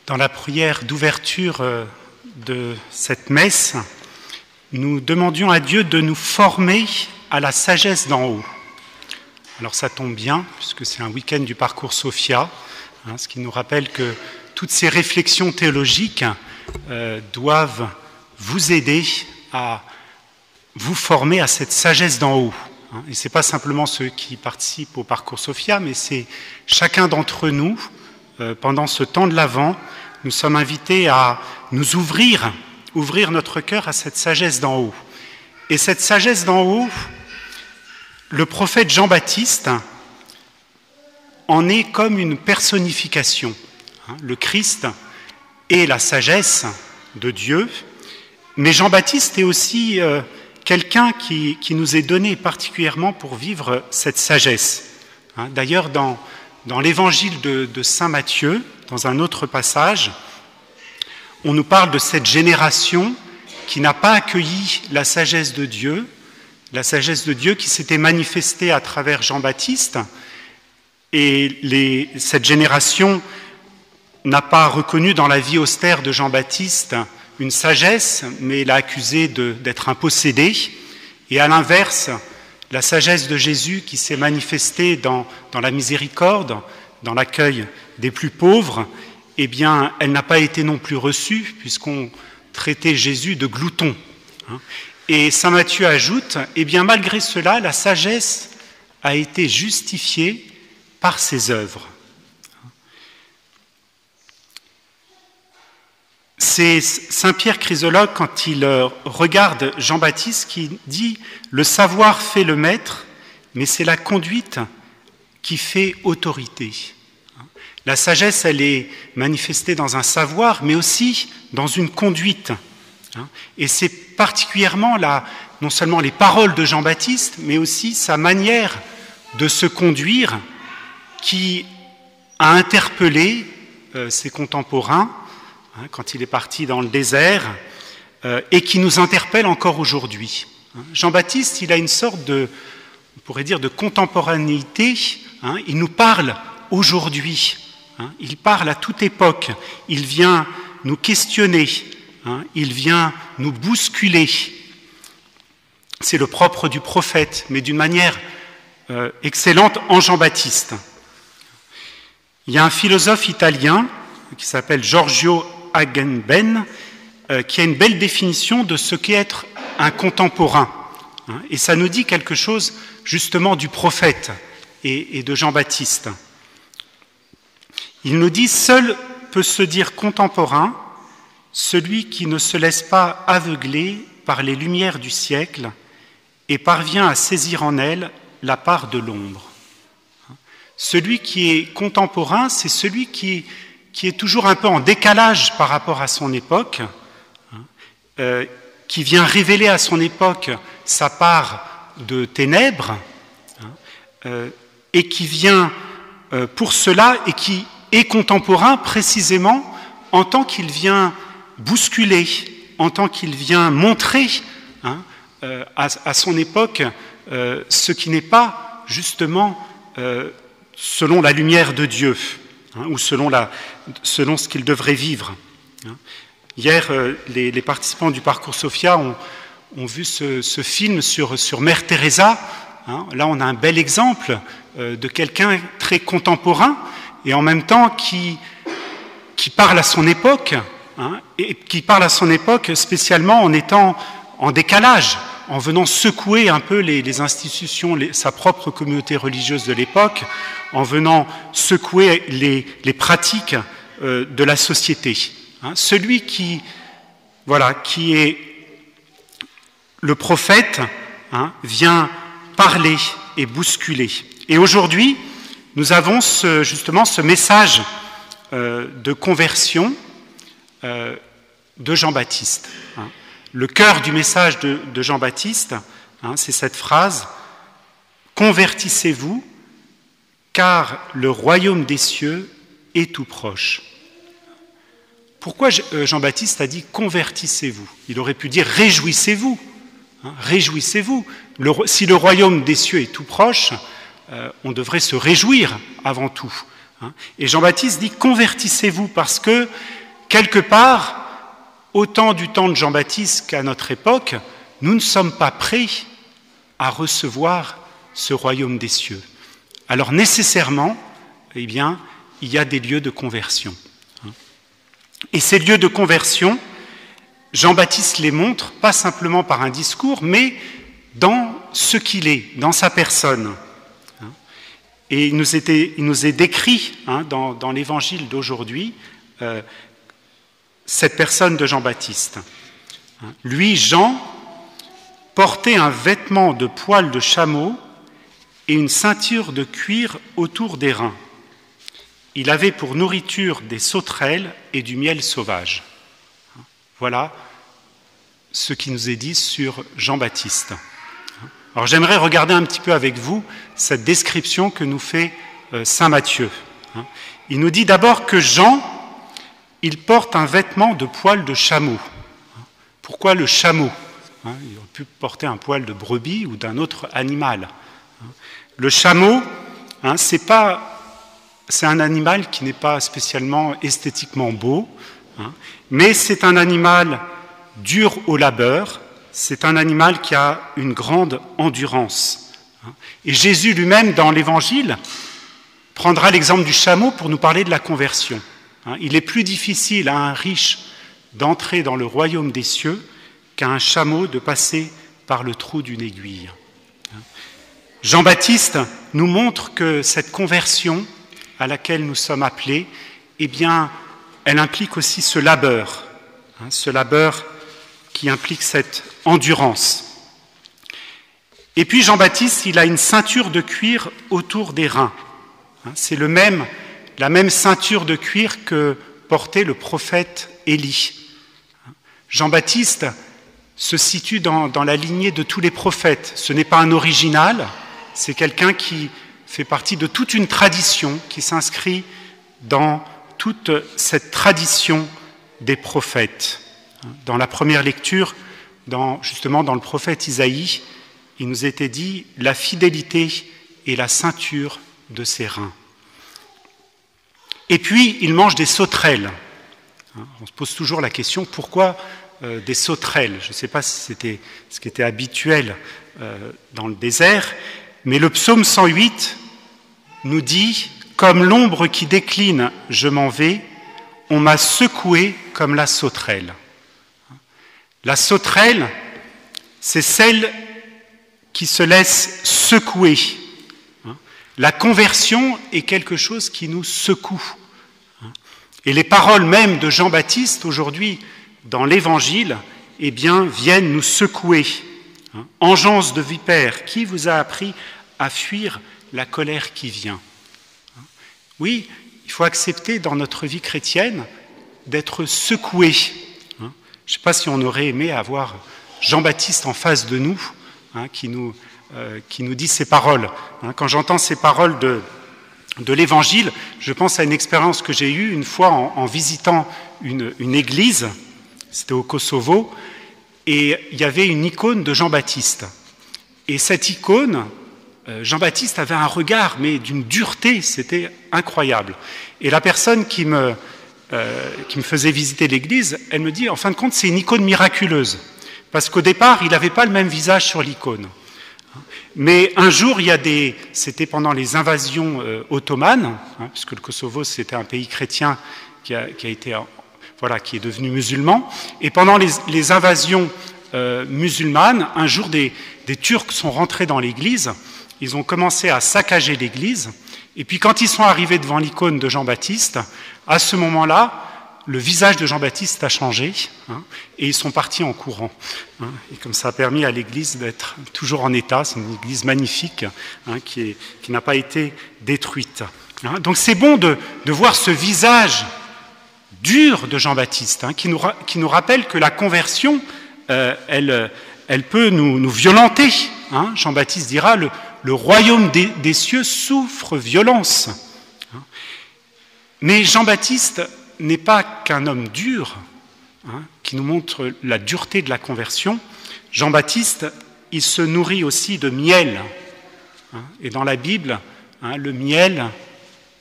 Dans la prière d'ouverture de cette messe, nous demandions à Dieu de nous former à la sagesse d'en haut. Alors ça tombe bien, puisque c'est un week-end du parcours Sophia, ce qui nous rappelle que toutes ces réflexions théologiques doivent vous aider à vous former à cette sagesse d'en haut. Et ce n'est pas simplement ceux qui participent au parcours Sophia, mais c'est chacun d'entre nous, pendant ce temps de l'Avent, nous sommes invités à nous ouvrir notre cœur à cette sagesse d'en haut. Et cette sagesse d'en haut, le prophète Jean-Baptiste en est comme une personnification. Le Christ est la sagesse de Dieu, mais Jean-Baptiste est aussi quelqu'un qui nous est donné particulièrement pour vivre cette sagesse. D'ailleurs, dans l'évangile de Saint Matthieu, dans un autre passage, on nous parle de cette génération qui n'a pas accueilli la sagesse de Dieu qui s'était manifestée à travers Jean-Baptiste, et cette génération n'a pas reconnu dans la vie austère de Jean-Baptiste une sagesse, mais l'a accusé d'être un possédé, et à l'inverse, la sagesse de Jésus qui s'est manifestée dans la miséricorde, dans l'accueil des plus pauvres, eh bien, elle n'a pas été non plus reçue, puisqu'on traitait Jésus de glouton. Et saint Matthieu ajoute, eh bien, malgré cela, la sagesse a été justifiée par ses œuvres. C'est saint Pierre Chrysologue, quand il regarde Jean-Baptiste, qui dit « Le savoir fait le maître, mais c'est la conduite qui fait autorité ». La sagesse, elle est manifestée dans un savoir, mais aussi dans une conduite. Et c'est particulièrement non seulement les paroles de Jean-Baptiste, mais aussi sa manière de se conduire qui a interpellé ses contemporains quand il est parti dans le désert, et qui nous interpelle encore aujourd'hui. Jean-Baptiste, il a une sorte on pourrait dire, de contemporanéité. Il nous parle aujourd'hui. Il parle à toute époque. Il vient nous questionner. Il vient nous bousculer. C'est le propre du prophète, mais d'une manière excellente en Jean-Baptiste. Il y a un philosophe italien qui s'appelle Giorgio Agamben, qui a une belle définition de ce qu'est être un contemporain. Et ça nous dit quelque chose justement du prophète et de Jean-Baptiste. Il nous dit « Seul peut se dire contemporain celui qui ne se laisse pas aveugler par les lumières du siècle et parvient à saisir en elles la part de l'ombre. » Celui qui est contemporain, c'est celui qui est toujours un peu en décalage par rapport à son époque, qui vient révéler à son époque sa part de ténèbres, et qui vient pour cela, et qui est contemporain précisément en tant qu'il vient bousculer, en tant qu'il vient montrer à son époque ce qui n'est pas justement selon la lumière de Dieu, ou selon ce qu'il devrait vivre. Hier, les participants du parcours Sophia ont vu ce film sur Mère Teresa. Là, on a un bel exemple de quelqu'un très contemporain et en même temps qui parle à son époque, et qui parle à son époque spécialement en étant en décalage, en venant secouer un peu les institutions, sa propre communauté religieuse de l'époque, en venant secouer les pratiques de la société. Celui qui est le prophète, vient parler et bousculer. Et aujourd'hui, nous avons justement ce message de conversion de Jean-Baptiste. Le cœur du message de Jean-Baptiste, c'est cette phrase « Convertissez-vous, car le royaume des cieux est tout proche ». Pourquoi Jean-Baptiste a dit « Convertissez-vous » ? Il aurait pu dire « Réjouissez-vous ». Réjouissez-vous. Si le royaume des cieux est tout proche, on devrait se réjouir avant tout. Et Jean-Baptiste dit « Convertissez-vous » parce que, quelque part, autant du temps de Jean-Baptiste qu'à notre époque, nous ne sommes pas prêts à recevoir ce royaume des cieux. Alors nécessairement, eh bien, il y a des lieux de conversion. Et ces lieux de conversion, Jean-Baptiste les montre, pas simplement par un discours, mais dans ce qu'il est, dans sa personne. Et il nous est décrit dans l'évangile d'aujourd'hui, cette personne de Jean-Baptiste. Lui, Jean, portait un vêtement de poil de chameau et une ceinture de cuir autour des reins. Il avait pour nourriture des sauterelles et du miel sauvage. Voilà ce qui nous est dit sur Jean-Baptiste. Alors j'aimerais regarder un petit peu avec vous cette description que nous fait saint Matthieu. Il nous dit d'abord que Jean, il porte un vêtement de poil de chameau. Pourquoi le chameau ? Il aurait pu porter un poil de brebis ou d'un autre animal. Le chameau, c'est un animal qui n'est pas spécialement esthétiquement beau, mais c'est un animal dur au labeur, c'est un animal qui a une grande endurance. Et Jésus lui-même, dans l'Évangile, prendra l'exemple du chameau pour nous parler de la conversion. Il est plus difficile à un riche d'entrer dans le royaume des cieux qu'à un chameau de passer par le trou d'une aiguille. Jean-Baptiste nous montre que cette conversion à laquelle nous sommes appelés, eh bien, elle implique aussi ce labeur qui implique cette endurance. Et puis Jean-Baptiste, il a une ceinture de cuir autour des reins. C'est la même ceinture de cuir que portait le prophète Élie. Jean-Baptiste se situe dans la lignée de tous les prophètes. Ce n'est pas un original, c'est quelqu'un qui fait partie de toute une tradition qui s'inscrit dans toute cette tradition des prophètes. Dans la première lecture, justement dans le prophète Isaïe, il nous était dit « la fidélité et la ceinture de ses reins ». Et puis, il mange des sauterelles. On se pose toujours la question, pourquoi des sauterelles ? Je ne sais pas si c'était ce qui était habituel dans le désert, mais le psaume 108 nous dit « Comme l'ombre qui décline, je m'en vais, on m'a secoué comme la sauterelle ». La sauterelle, c'est celle qui se laisse secouer. La conversion est quelque chose qui nous secoue. Et les paroles même de Jean-Baptiste aujourd'hui dans l'Évangile, eh bien, viennent nous secouer. Engeance de vipère, qui vous a appris à fuir la colère qui vient ? Oui, il faut accepter dans notre vie chrétienne d'être secoué. Je ne sais pas si on aurait aimé avoir Jean-Baptiste en face de nous, qui nous dit ces paroles. Quand j'entends ces paroles de l'Évangile, je pense à une expérience que j'ai eue une fois en visitant une église, c'était au Kosovo, et il y avait une icône de Jean-Baptiste. Et cette icône, Jean-Baptiste avait un regard, mais d'une dureté, c'était incroyable. Et la personne qui me faisait visiter l'église, elle me dit, en fin de compte, c'est une icône miraculeuse. Parce qu'au départ, il n'avait pas le même visage sur l'icône. Mais un jour, c'était pendant les invasions ottomanes, puisque le Kosovo, c'était un pays chrétien qui est devenu musulman. Et pendant les invasions musulmanes, un jour, des Turcs sont rentrés dans l'église. Ils ont commencé à saccager l'église. Et puis, quand ils sont arrivés devant l'icône de Jean-Baptiste, à ce moment-là, le visage de Jean-Baptiste a changé, et ils sont partis en courant. Et comme ça a permis à l'église d'être toujours en état, c'est une église magnifique qui n'a pas été détruite. Donc c'est bon de voir ce visage dur de Jean-Baptiste, qui nous rappelle que la conversion, elle peut nous violenter. Jean-Baptiste dira, le royaume des cieux souffre violence. Mais Jean-Baptiste n'est pas qu'un homme dur, qui nous montre la dureté de la conversion. Jean-Baptiste, il se nourrit aussi de miel. Et dans la Bible, le miel,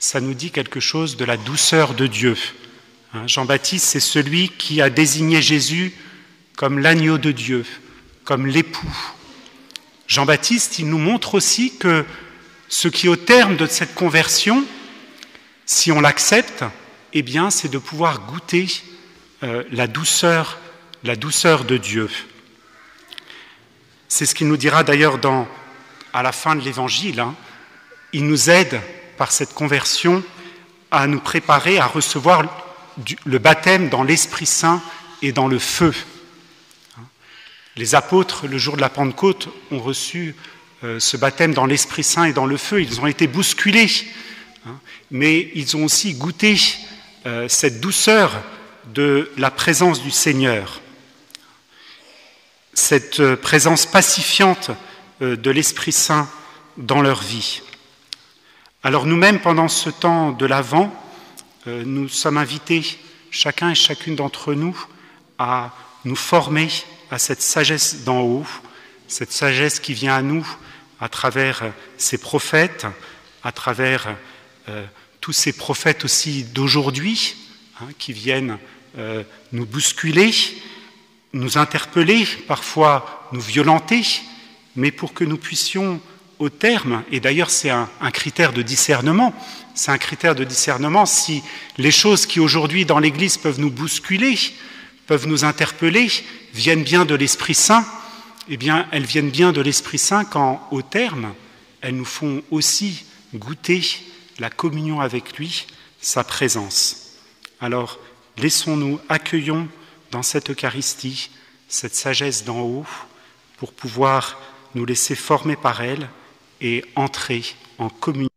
ça nous dit quelque chose de la douceur de Dieu. Jean-Baptiste, c'est celui qui a désigné Jésus comme l'agneau de Dieu, comme l'époux. Jean-Baptiste, il nous montre aussi que ce qui, au terme de cette conversion, si on l'accepte, eh bien, c'est de pouvoir goûter la douceur de Dieu. C'est ce qu'il nous dira d'ailleurs à la fin de l'Évangile. Il nous aide, par cette conversion, à nous préparer à recevoir le baptême dans l'Esprit Saint et dans le feu. Les apôtres, le jour de la Pentecôte, ont reçu ce baptême dans l'Esprit Saint et dans le feu. Ils ont été bousculés, mais ils ont aussi goûté cette douceur de la présence du Seigneur, cette présence pacifiante de l'Esprit Saint dans leur vie. Alors nous-mêmes, pendant ce temps de l'Avent, nous sommes invités, chacun et chacune d'entre nous, à nous former à cette sagesse d'en haut, cette sagesse qui vient à nous à travers ces prophètes, à travers tous ces prophètes aussi d'aujourd'hui, qui viennent nous bousculer, nous interpeller, parfois nous violenter, mais pour que nous puissions au terme, et d'ailleurs c'est un critère de discernement, c'est un critère de discernement si les choses qui aujourd'hui dans l'Église peuvent nous bousculer, peuvent nous interpeller, viennent bien de l'Esprit Saint, eh bien elles viennent bien de l'Esprit Saint quand au terme, elles nous font aussi goûter la communion avec lui, sa présence. Alors laissons-nous, accueillons dans cette Eucharistie cette sagesse d'en haut pour pouvoir nous laisser former par elle et entrer en communion.